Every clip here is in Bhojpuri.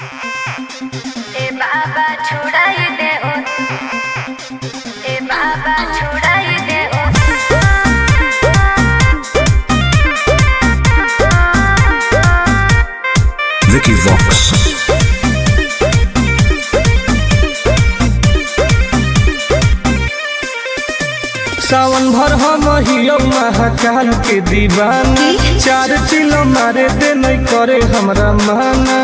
ए बाबा छुड़ाई दे ओ, ए बाबा छुड़ाई दे ओ। Vicky Vox. सावन भर हम हियो महाकाल के दीवाना, चार चिलो मारे दे नहीं करे हमरा माना।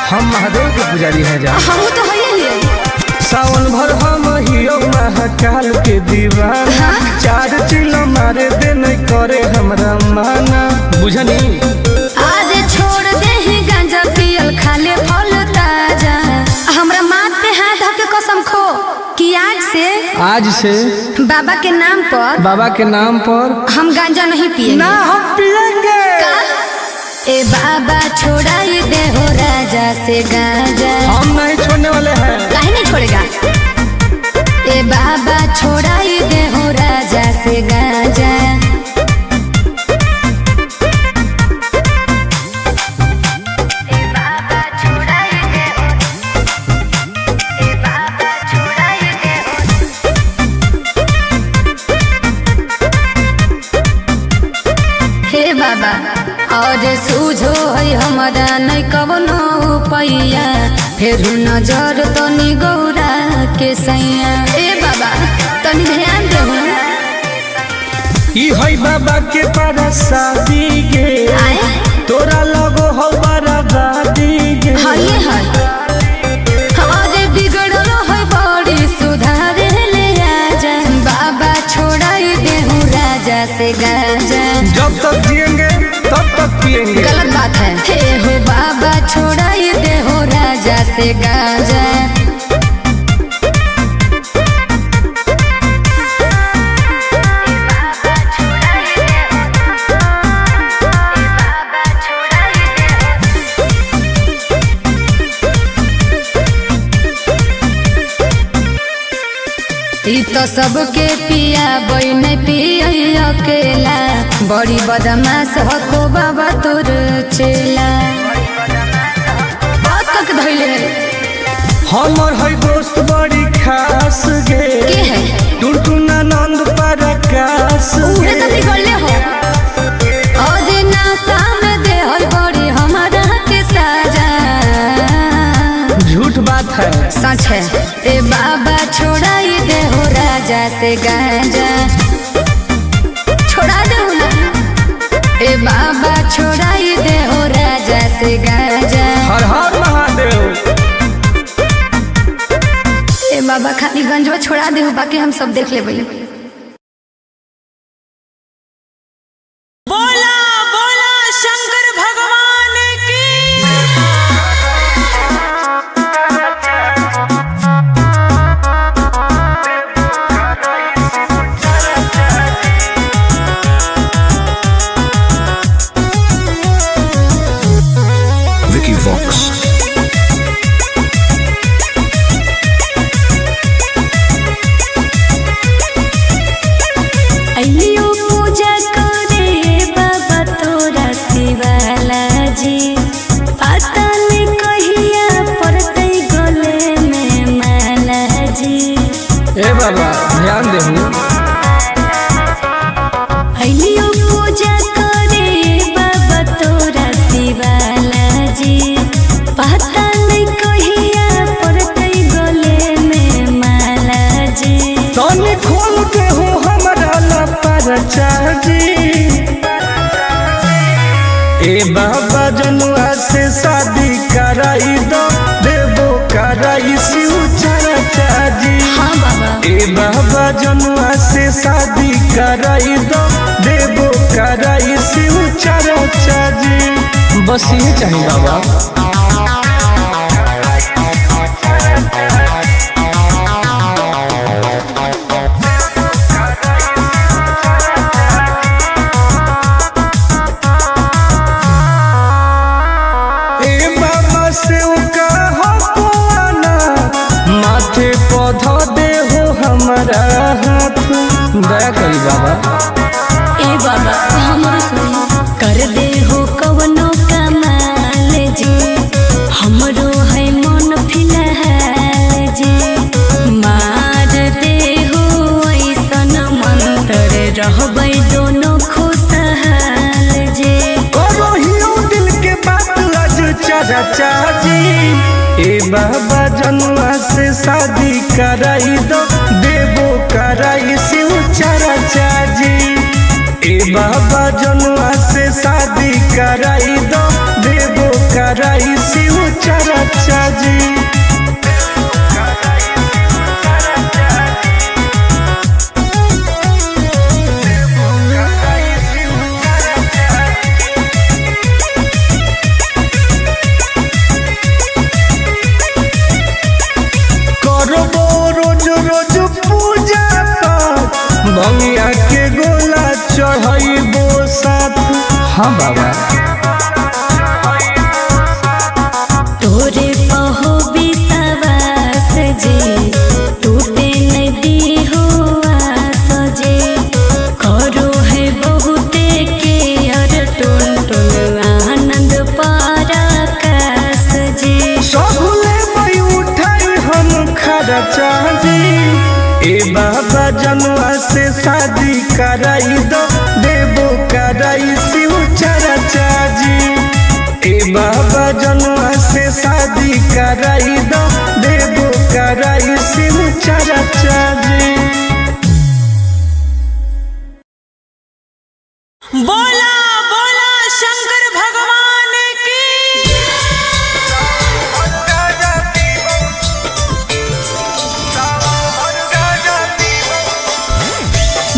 हम महादेव के पुजारी है जा, हम तो है। सावन भर हम हियो महाकाल के दीवाना, चार चिलो मारे दे नहीं करे हमरा माना। बुझनी आज छोड़ दे ही गांजा पियल, खाले फल ताजा। हमरा माथ पे हाथ धके कसम खो कि आज से बाबा के नाम पर हम गांजा नहीं पिएंगे। ना हम पिएंगे। ए बाबा छोड़ाई दे हो राजा से गांजा। हम नहीं छोड़ने वाले हैं। काहे नहीं छोड़ेगा? ए बाबा छोड़ाई दे हो राजा से गांजा। ए बाबा छोड़ाई दे हो, ए बाबा छोड़ाई दे हो। हे बाबा और सूझो है हमारा नहीं कवनो पैया, फिर नजर तनी गौरा के सैया। ए बाबा तनी ध्यान देहु। ई है बाबा के पारा शादी गे, तोरा लगो हो बराबादी गे। हाय हाय अरे बिगड़लो है बड़ी, सुधारे ले आजा। बाबा छोड़ाई देहु राजा से गांजा। जब तक जिएंगे तब तक पिएंगे। गलत बात है। हे हो बाबा छोड़ाई दे हो राजा से गांजा। ई तो सबके पिया बन पिया अकेला, बड़ी बदमाश हो बाबा तोर चेला। बात तक धैले हमर है दोस्त बड़ी खास गे, के है टुनटुना नंद प्रकाश उहे गे। तो बिगड़ले हो। और नासा में दे है बड़ी हमारा के साजा। झूठ बात है। सच है। ए बाबा छोड़ाई दे हो राजा से गांजा। छोड़ा दे हो ना। ए बाबा छोड़ाई दे हो राजा से गांजा। हर हर महादेव। ए बाबा खाली गंजवा छोड़ा दे हो, बाकी हम सब देख ले भाई। बोला बोला शंकर भगवान की। Vicky Vox. अइयो पूजा करे बाबा तोरा शिवाला जी। पता नहीं कहिया पड़ते गले में माला जी। ए बाबा ध्यान देहु। अइयो पूजा करे बाबा तोरा शिवाला जी। पता नहीं कहिया पड़ते गले में माला जी। तनी खोल के हो हमरा लपरचा जी। ए बाबा जनुआ से शादी कराई दो, देवो कराई शिव चर्चा जी। हाँ बाबा ए बाबा जनुआ से शादी कराई दो, देवो कराई शिव चर्चा जी। बस ये चाहिए बाबा। माथे पौधा दे हो हमारा हाथ, दया करी बाबा। ए बाबा हमरो सुनी कर दे हो कवनो कमाल जी। हमरो है चचा जी। ए बाबा जनुआ से शादी कराई दो, देवो कराई शिव चचा जी। ए बाबा जनुआ से शादी कराई दो, देवो कराई शिव चचा जी। भंगिया के गोला चढ़ाइबो साथ। हाँ बाबा तोरे पहो विश्वास जे टूटे नदी हुआ सजे करो है बहुते के अर टुन टुन आनंद पराकाश जे सबले मई उठाई हम खर्चा जी। ए बाबा जनुआ से शादी कराई दो, देवो कराई शिव चचा जी। ए बाबा जनुआ से शादी कराई दो, देवो कराई शिव चचा जी। बोला बोला शंकर भगवान की।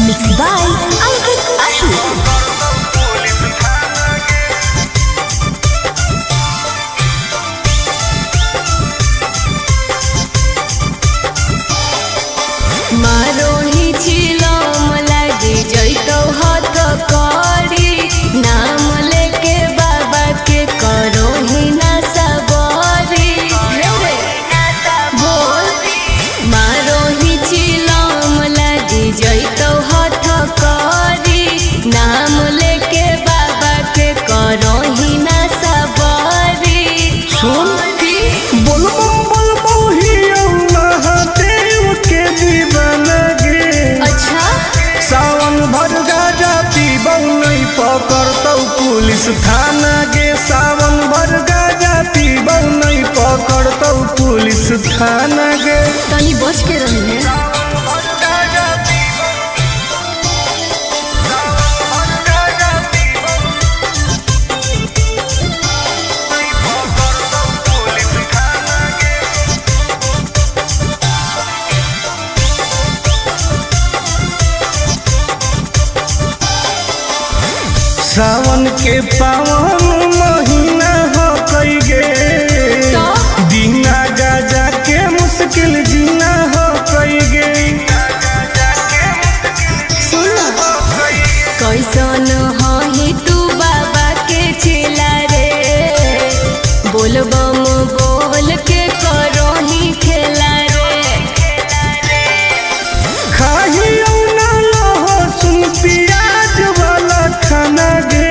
Mix by Ankit Ashu. मारो ही चिलम लागे जैतो हाथ करी नाम लेके बाबा के करो ही ना सबरी बोल। मारो ही चिलम लागे जैतो हाथ करी नाम लेके बाबा के करो ही ना सबरी। सुन बोलबो बोलबो ही महादेव के दीवाना गे। अच्छा सावन भर गाजा पीबौ नहीं पकड़तौ पुलिस थाना गे। सावन भर गाजा पीबौ नहीं पकड़तौ पुलिस थाना गे। तनी बच के रही है। सावन के पावन महीना हो कई गे, बिना गाजा के मुश्किल जीना हो कई गे। कैसन ही तू बाबा के चेला रे बोलबम बोल के करो ही खेला रे। खाही ना लहो सुन प्याज वाला खाना गे।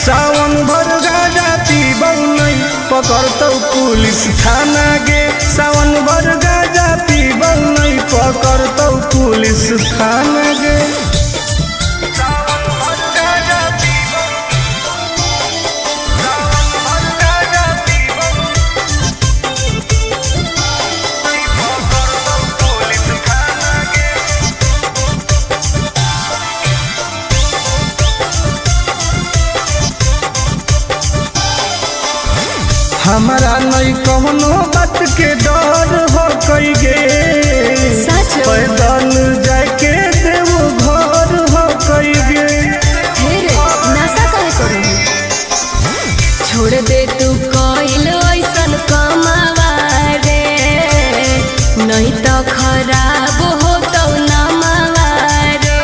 सावन भर गाजा पीबौ नहीं पकड़तौ पुलिस थाना गे। सावन भर गाजा पीबौ नहीं पकड़तौ पुलिस थाना गे। हमारा नहीं कौनो बात के डर हो कई गे। पैदल जाके देवो घर हो कई गे। नशा काहे करो छोड़ दे तू कइल ऐसन कमावा रे नहीं तो खराब हो तो नमावा रे।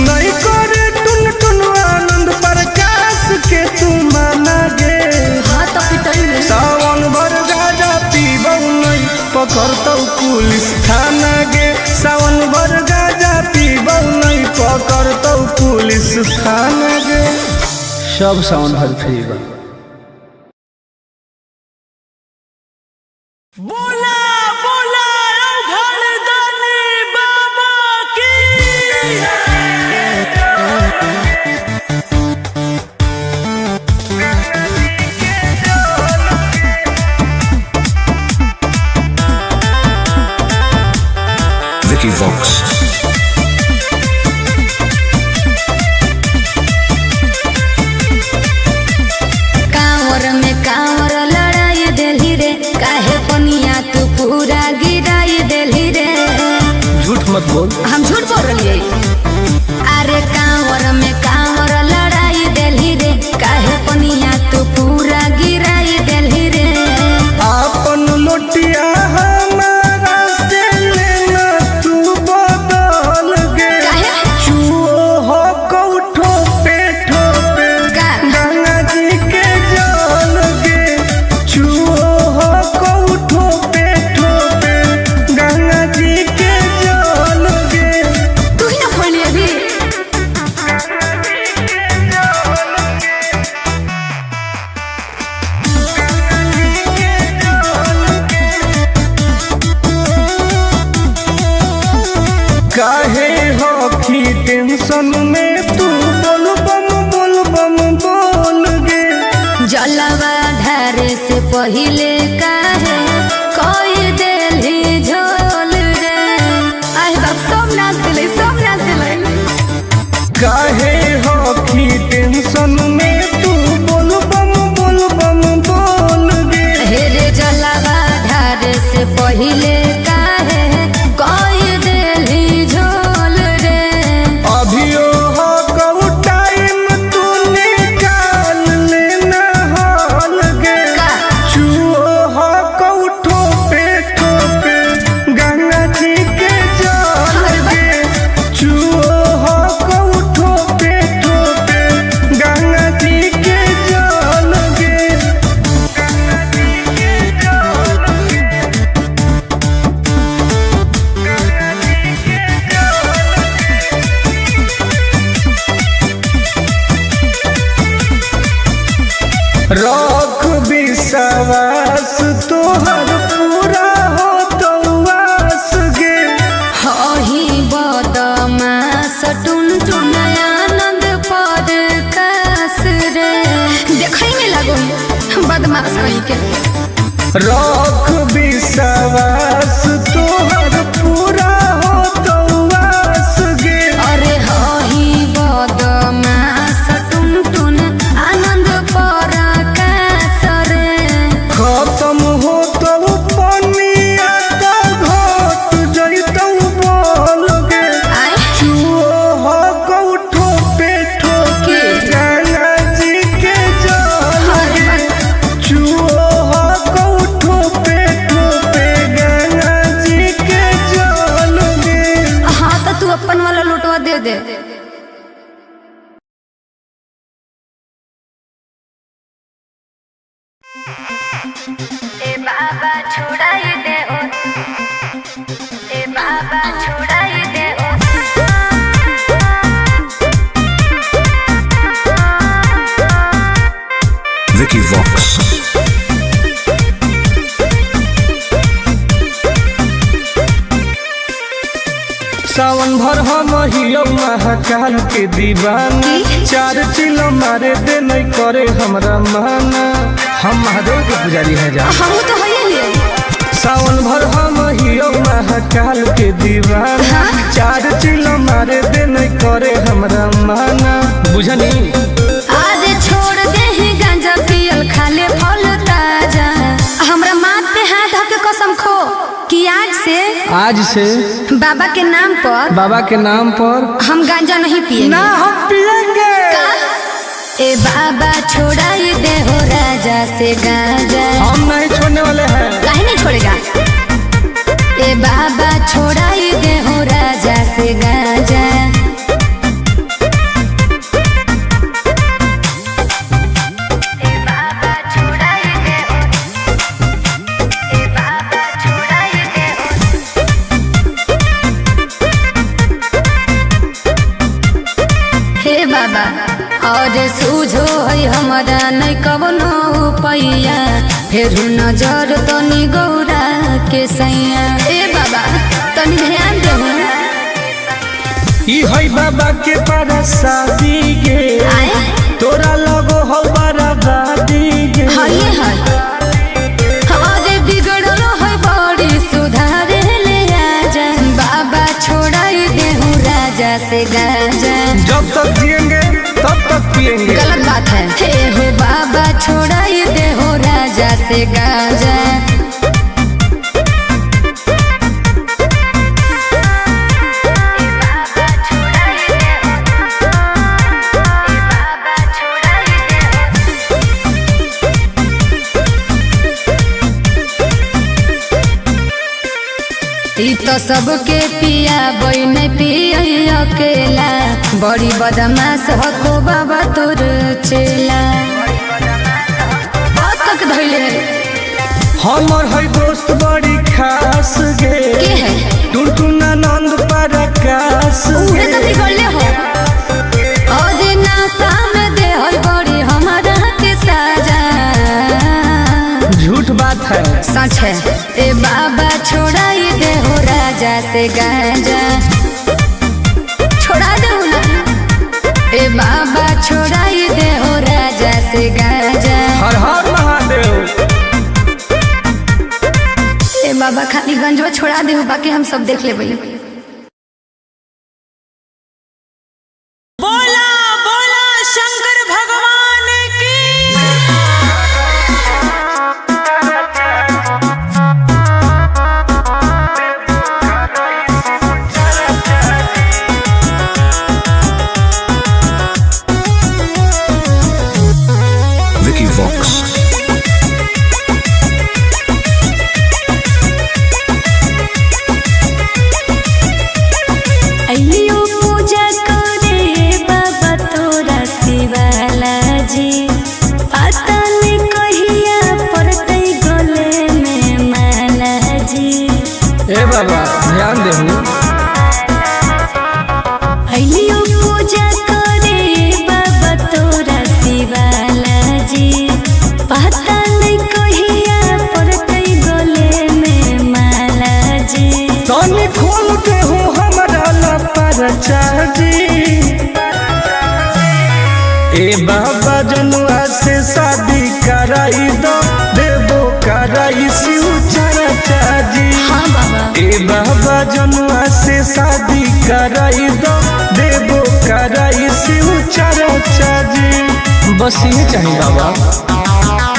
नहीं करे टुन टुन आनंद प्रकाश के तू माना गे। हाँ तो पिटाई में सावन भर गाजा पीबौ नहीं पकड़तौ पुलिस थाना गे। सावन भर गाजा पीबौ नहीं पकड़तौ पुलिस थाना गे। सब सावन भर फ्री बा। बोला बोला घरदानी बाबा की। मत बोल। हम झूठ बोल रही है। अरे कांवर में कांवर लड़ाई देली रे, काहे पनिया तू पूरा गिराई देली रे। आपन लोटिया हमारा से लेना तू बदल गे। चुओ हो कौठो पे ठोपे गंगा जी के जल गे। चुओ हो कौठो पे ठोपे गंगा जी के जल गे। तू ही ना खोली अभी। काहे हो की टेंशन में तू बोल बम बोल गे। जलवा ढारे से पहिले काहे कोई देली झोल रे। आए बाप सब नाच दिले, सब नाच दिले। काहे हो की टेंशन में तू बोल बम बोल गे। हेरे जलवा ढारे से पहिले काहे कोई देली झोल रे। अभियो हो कऊ टाइम तू निकाल लेना हाल गे। चुओ हो कऊ ठोपे ठोपे गंगा जी के जल गे। चुओ हो कऊ ठोपे ठोपे गंगा जी के जल गे। रख विश्वास तोहर पूरा हो तो वास गे। हही बदमास टुन टुन आनंद पर कास रे। देखई में लगो बदमाश कहीं के। रख विश्वास तोहर पूरा हो तो वास गे। अरे हही बदमास टुन टुन आनंद पर कास रे। खत्म हो तो पनिया तो घट जइतौ बोल गे। चुओ हो कौठो पे ठोके गंगा जी के जल गे। चुओ हो कौठो पे ठोके गंगा जी के जल गे। हाँ तो तू अपन वाला लुटवा दे दे। ए बाबा छुड़ाई दे ओ, ए बाबा छुड़ाई दे ओ। Vicky Vox. सावन भर हम हियो महाकाल के दीवाना। चार चिलो मारे दे नहीं करे हमरा माना। हम महादेव के पुजारी है जा। हम तो है ही। सावन भर हम हियो महाकाल के दीवाना। चार चिलो मारे दे नहीं करे हमरा माना। बुझनी आज छोड़ दे ही गांजा पियल खाले फल ताजा। हमरा माथ पे हाथ धऽ के कसम खो कि आज से बाबा के नाम पर हम गांजा नहीं पिएंगे। ना हम पिएंगे। ए बाबा छोड़ाई दे हो राजा से गांजा। हम नहीं छोड़ने वाले हैं। काहे नहीं छोड़ेगा। ए बाबा छोड़ाई दे हो राजा से गांजा। बाबा और सूझो है हमारा नहीं कवनो पैया। फिर नजर तनी गौरा के सैया। ए बाबा तनी ध्यान दे। ई है बाबा के पारा शादी गे। तोरा लगो हो बड़ा दादी गे। हये है हमारे बिगड़ल है बड़ी सुधारे ले आजा। बाबा छोड़ाई दे हूँ राजा से गांजा। जब तक जिएंगे तब तक पिएंगे। गलत बात है। हे हो बाबा छोड़ाई दे हो राजा से गांजा। तो सबके पिया बन पिया अकेला बड़ी बदमाश हको बाबा तोर चेला तक धैले हमर है दोस्त बड़ी खास गे के है टुनटुना नंद परकाश उहे तो बिगड़ले हो आज नासा में दे है बड़ी हमारा के साजा झूठ बात है सच है ए बाबा छोड़ाई दे हो राजा से गांजा छोड़ा दे ना ए बाबा छोड़ाई दे हो राजा से गांजा हर हर महादेव ए बाबा खाली गंजवा छोड़ा दे हो बाकी हम सब देख लेबै बोला बोला शंकर भगवान की Vicky Vox. अइयो पूजा करे बाबा तोरा शिवाला जी पता नहीं कहिया पड़तै गले में माला जी ए बाबा ध्यान देहु अइयो पूजा करे बाबा तोरा शिवाला जी पता नहीं कहिया पड़तै गले में माला जी तनी खोल के हो हमरा ला परचाजी ए बाबा जनुआ से शादी कराई दो देबो कराई शिव चरचाजी हाँ बाबा ए बाबा जनुआ से शादी कराई दो देबो कराई शिव चरचाजी बस ये चाहिए बाबा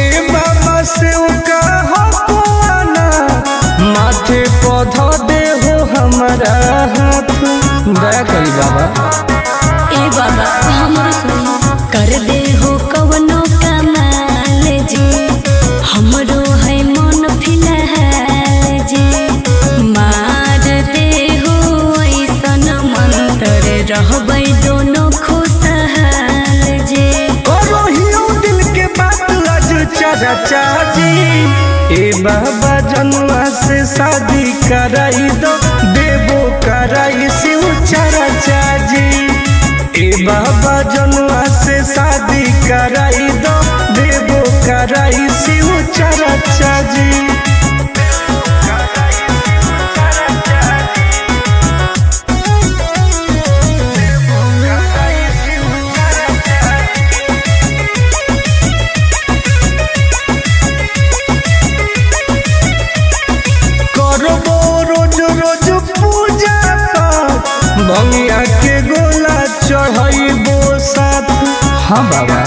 ए बाबा से का हवाना माथे पौधा दे हो हमारा हाथ दया करी बाबा ए बाबा हमरो सुन कर दे हो कवनो कमाल जी हमरो है मन फिलहाल जी मार दे हो ऐसन मंत्र रहबै दोनों खुशहाल जी करो हियो दिल के बात लज चाची ए बाबा जनुआ से शादी कराई दो देबो कराई शिव चरचाजी ए बाबा जनुआ से शादी कराई दो देबो कराई शिव चरचाजी करबो रोज रोज पूजा पाठ भंगिया के गोला चढ़ाइबो साथ हाँ बाबा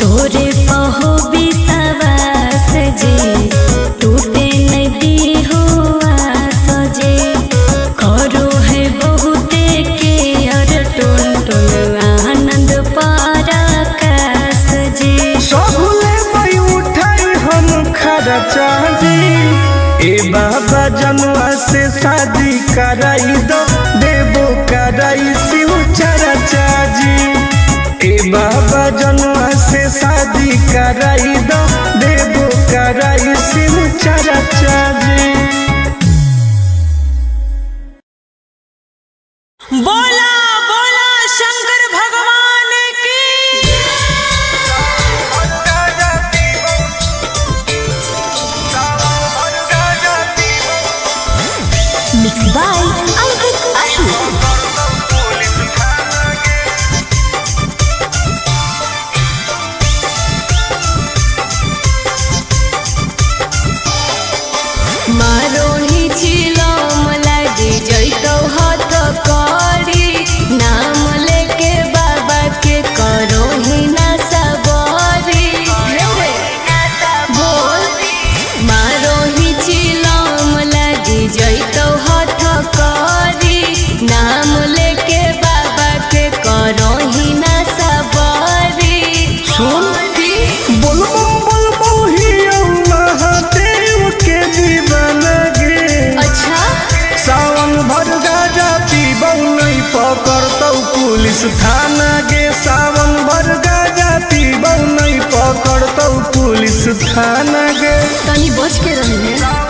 तोरे पहो विश्वास जी टूटे नहीं दी हो आस जी करो है बहुते के अर टुन टुन आनंद पराकाश जी सबले मई उठाई हम खर्चाजी ए बाबा जनुआ से शादी कराई दो देबो कराई शिव चरचाजी ए बाबा जनुआ से शादी कराई दो देबो कराई शिव चरचाजी बोला बोला शंकर भगवान की मिक्स बाय अंकित अशु मा पुलिस थाना गे सावन भर गाजा पीबौ नहीं पकड़तौ पुलिस थाना गे। तनी बच के रही है।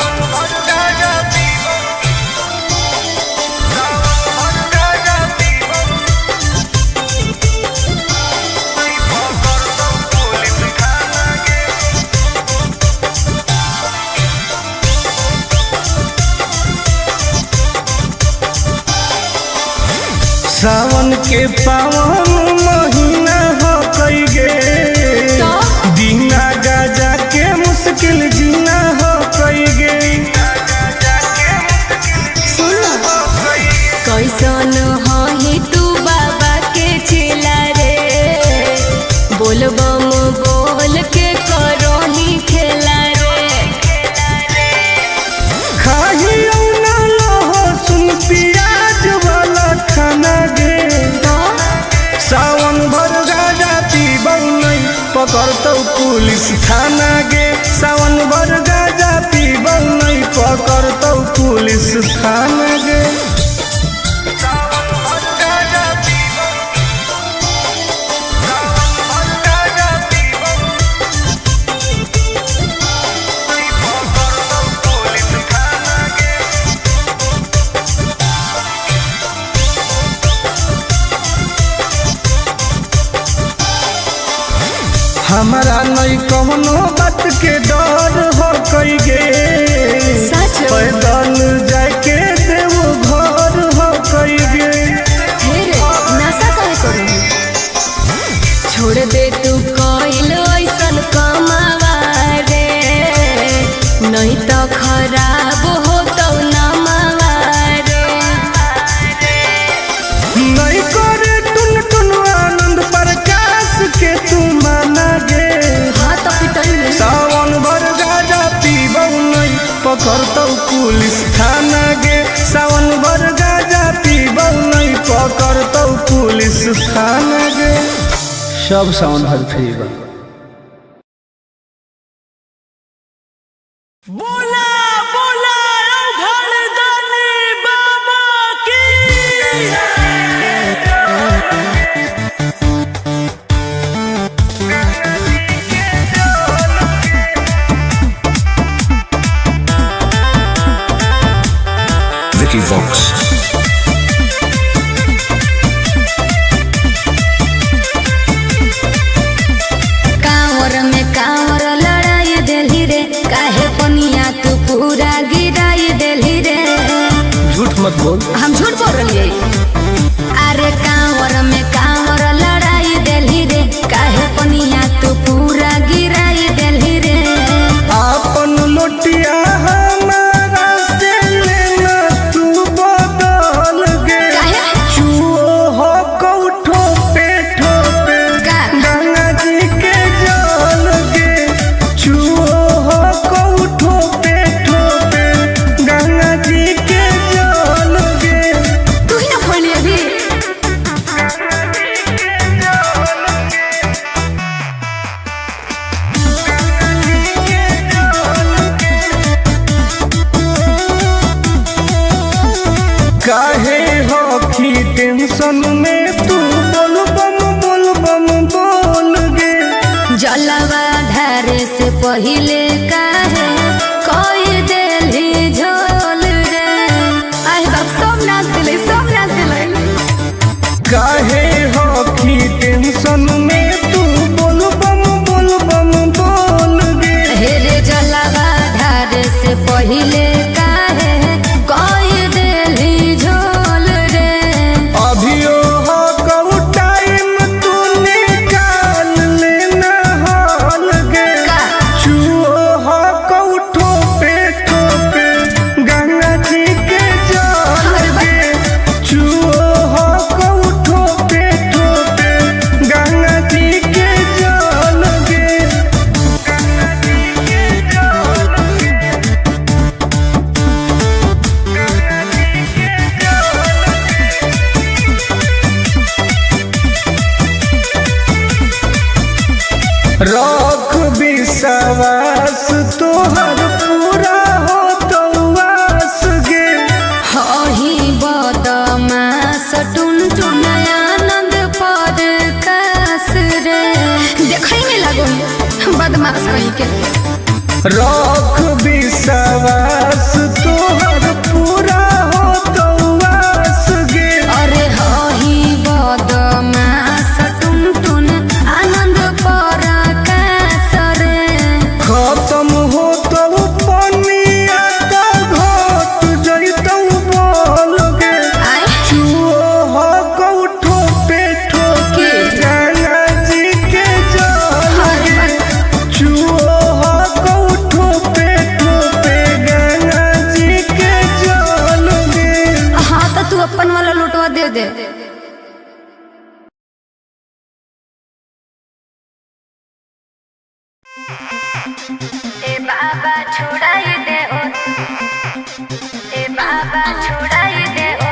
सावन के पावन महीना हो कई गे दीना गाजा के मुश्किल जीना हो कई गे। कैसन हो तू बाबा के चेला रे बोल बम बोल के करो ही खेला रे। खाही ना लहो सुन प्याज वाला खाना गे सावन भर गाजा पीबौ नहीं पकड़तौ पुलिस थाना गे। सावन भर गाजा पीबौ नहीं पकड़तौ पुलिस थाना गे। हमारा नहीं कौनो बात के डर हो कई गे पैदल जाके देवो घर हो कई गे। नशा करे करो छोड़ दे तू कोइल ऐसन कमावा रे नहीं तो खराब हो तो नमावा रे। नहीं करे टुन टुन आनंद प्रकाश के तू माना गे। हाँ तो पिटल सावन भर गाजा पीबौ नहीं पकड़तौ पुलिस थाना गे। सावन भर गाजा पीबौ नहीं पकड़तौ पुलिस थाना गे। सब सावन भर फ्री बा। बोला बोला घरदानी बाबा की। Vicky Vox. कांवर में कांवर लड़ाई देली रे काहे पनिया तू पूरा गिराई देली रे। झूठ मत बोल। हम झूठ बोल रही अरे कांवर में कांवर लड़ाई देली रे काहे पनिया तू पूरा गिराई देली रे। आपन लोटिया हमारा से लेना तू बदल गे। चुओ हो कौठो पे ठोपे गंगा जी के जल गे। चुओ हो कौठो पे ठोपे गंगा जी के जल गे। तू ही ना खोली अभी काहे होखी टेंशन में तू बोल बम बोल गे। जलवा ढारे से पहिले काहे कोई देली झोल रे। आई बाप सब नाच दिले काहे होखी टेंशन में तू बोल बम बोल गे। हेरे जलवा ढारे से पहिले काहे कोई देली झोल रे। अभियो हो कऊ टाइम तू निकाल लेना हॉल गे। चुओ हो कऊ ठोपे ठोपे गंगा जी के जल गे। चुओ हो कऊ ठोपे ठोपे गंगा जी के जल गे। रख विश्वास तोहर पूरा हो तो वास गे। हही बदमास टुन टुनया रख विश्वास तोहर पूरा हो तो वास गे। अरे हही बदमाश टुनटुन आनंद पराकाश रे। खत्म हो तो पनिया तो घट जइतौ बोल गे। चुओ हो कौठो पे ठोके गंगा जी के जल गे। चुओ हो कौठो पे ठोके गंगा जी के जल गे। हाँ तो तू अपन वाला लुटवा दे दे। ए बाबा छुड़ाई दे ओ, ए बाबा छुड़ाई दे ओ।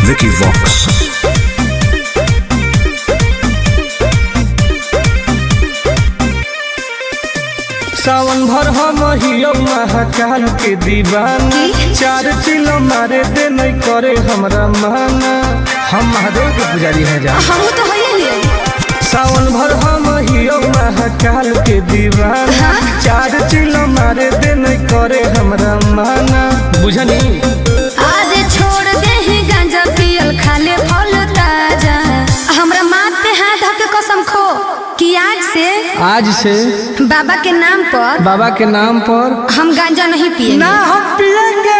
Vicky Vox. सावन भर हम हियो महाकाल के दीवाना। 4 चिलो मारे दे नहीं करे हमरा माना। हम महादेव के पुजारी हैं जा। हम तो होइए सावन भर हम हियो महाकाल के दीवाना। 4 चिलो मारे दे नहीं करे हमरा माना। बुझनी आज छोड़ दे ही गांजा पियल खाले फल ताजा। हमरा माथ पे हाथ धके कसम खो कि आज से बाबा के नाम पर हम गांजा नहीं पिएंगे। ना हम पिएंगे।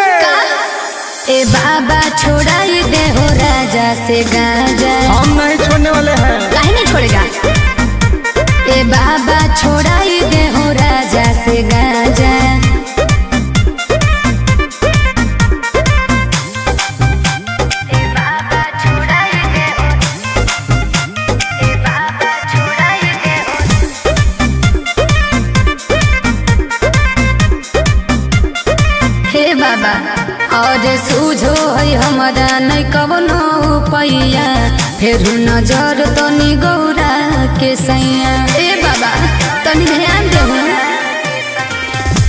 ए बाबा छोड़ाई दे हो राजा से गांजा। हम नहीं छोड़ने वाले हैं। काहे नहीं छोड़ेगा। ए बाबा छोड़ाई दे हो राजा से गांजा। हे बाबा और सूझो है हमारा नहीं कवनो पैया। फिर नजर तनी गौरा के सैया। ए बाबा तनी ध्यान देहु।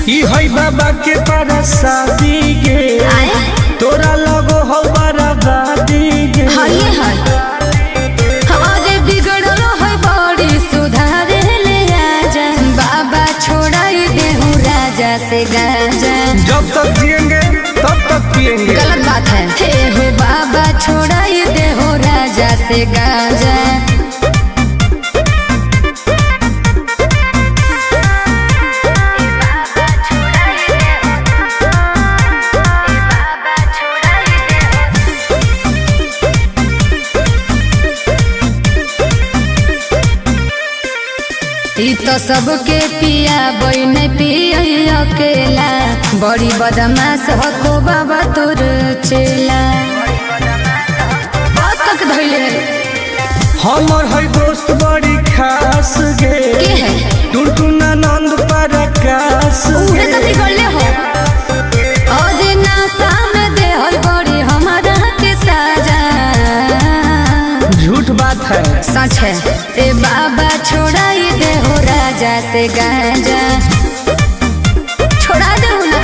ई है बाबा के पारा शादी गे। तोरा लगो हो बराबादी गे। हई है हमारे बिगड़ल है बड़ी सुधारे ले आजा। बाबा छोड़ाई देहु राजा से गांजा। जब तक जिएंगे तब तक पिएंगे। गलत बात है। हे हो बाबा छोड़ाई दे हो राजा से गांजा। ई तो सबके पिया बन पिया अकेला। बड़ी बदमाश हो बाबा तोर चेला। बात तक धइले हमर है दोस्त बड़ी खास गे। के है टुनटुन आनंद पराकाश उहे गे। तो बिगड़ले हो। और नासा में दे हल बड़ी हमारा के साजा। झूठ बात है। सच है। ए बाबा छोड़ाई दे हो राजा से गांजा। छोड़ा दे हो ना।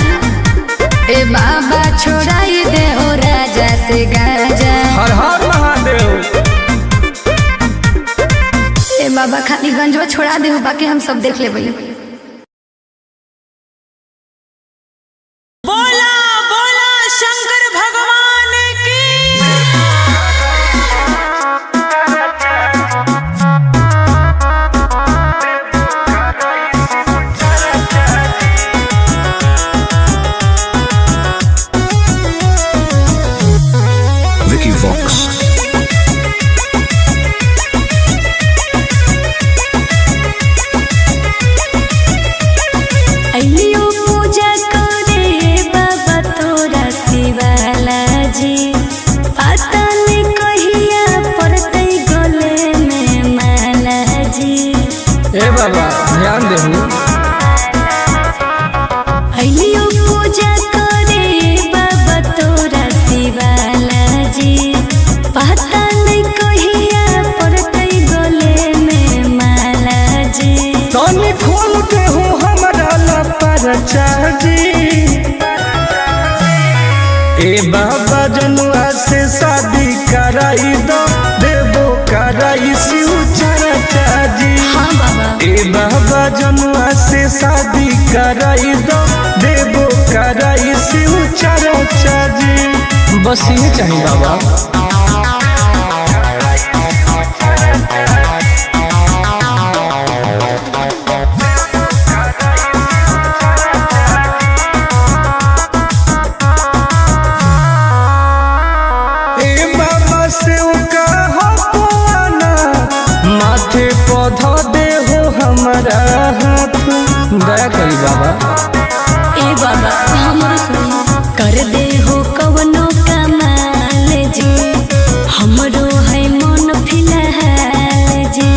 ए बाबा छोड़ाई दे हो राजा से गांजा। हर हर महादेव। ए बाबा खाली गंजवा छोड़ा दे हो, बाकी हम सब देख ले भैया। बोला बोला शंकर भगवान की। Vicky Vox. अइलियो पूजा करे बाबा तोरा शिवाला जी। पता नहीं कहिया पड़ते गले में माला जी। ए बाबा ध्यान देहु। अइलियो पूजा करे बाबा तोरा शिवाला जी। पता नहीं कहिया पड़ते गले में माला जी। तनी खोल के हो हमरा ला परचा जी। ए बाबा जनुआ से शादी कराई दो। देवो कराई से शादी कराई दो देवो कराई शिव चर्चा जी। बस ये चाहिए बाबा। माथे पौधा दे हो हमारा हाथ दया करी बाबा। ए बाबा हमरो सुनी कर दे हो कवनो कमाल जी, हमरो है मन फिलहाल जी।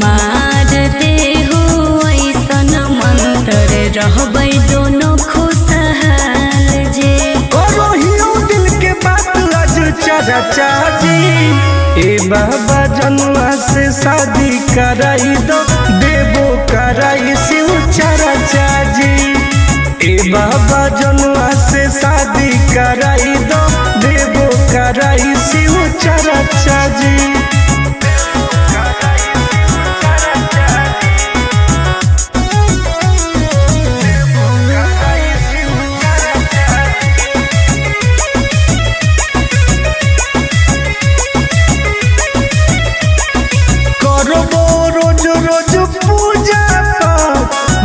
मार दे हो ऐसन मंत्र रहबै दोनों खुशहाल जी। करो हियो दिल के बात आज चर्चा जी। ए बाबा जनुआ से शादी कराई दो देवो कराई शिव चर्चा जी। ए बाबा जनुआ से शादी कराई दो देवो कराई शिव चर्चा जी।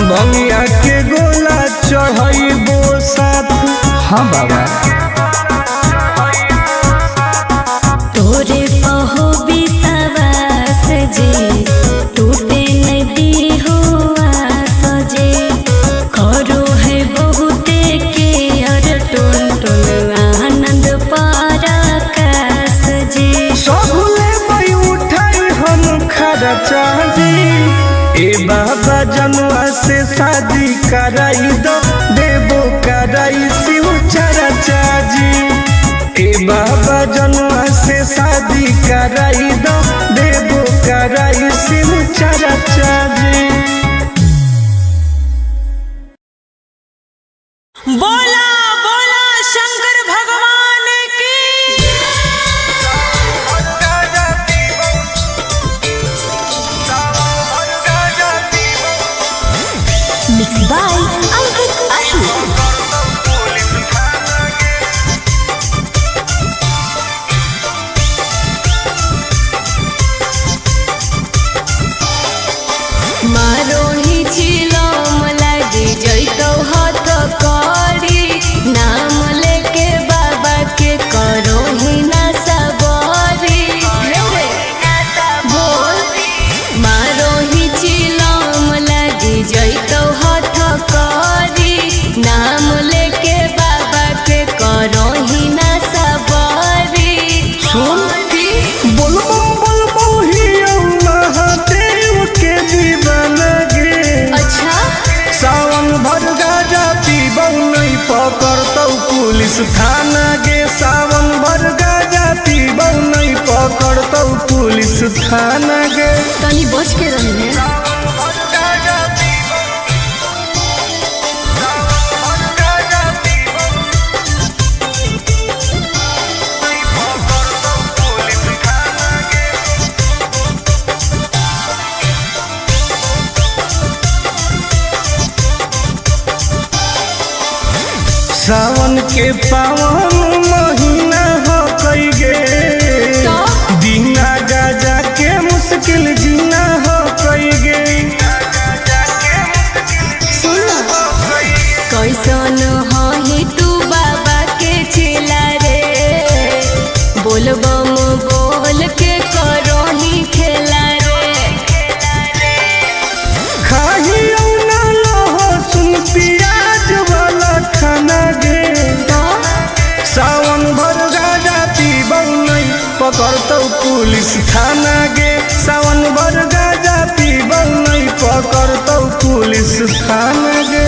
भंगिया के गोला चढ़ाइबो साथ। हाँ बाबा तोरे पहो विश्वास जी, टूटे नदी हो आस जी। करो है बहुते के अर टुन टुन आनंद पराकाश जी। सबले बई उठाई हम खर्चा जी। ए बाबा जनुआ से शादी कराई दो देवो कराई शिव चर्चा जी। ए बाबा जनुआ से शादी कराई दो देवो कराई शिव चर्चा जी। बोला बोला शंकर भगवान की। Mixed by Ankit Ahu. मारो ही चिलम लगी जैतो हाथ करी, नाम लेके बाबा के करो ही ना सबरी। बोल मारो ही चिलम लगी जैतो हाथ करी, नाम लेके बाबा के करो ही ना सबरी। सुन बोलबो बोलबो हियो महादेव के दीवाना गे। अच्छा सावन भर गाजा पीबौ नहीं पकड़तौ पुलिस थाना गे। सावन भर गाजा पीबौ नहीं पकड़तौ पुलिस थाना गे। तनी बच के रहने। सावन के पावन महीना हो कई गे, बिना गाजा के मुश्किल जीना हो कई गे। कैसन ही तू बाबा के चेला रे, बोलबम बोल के करो ही खेला रे। खाही ना लहो सुन प्याज वाला खाना गे। सावन भर गाजा पीबौ नहीं पकड़तौ पुलिस थाना गे। सावन भर गाजा पीबौ नहीं पकड़तौ पुलिस थाना गे।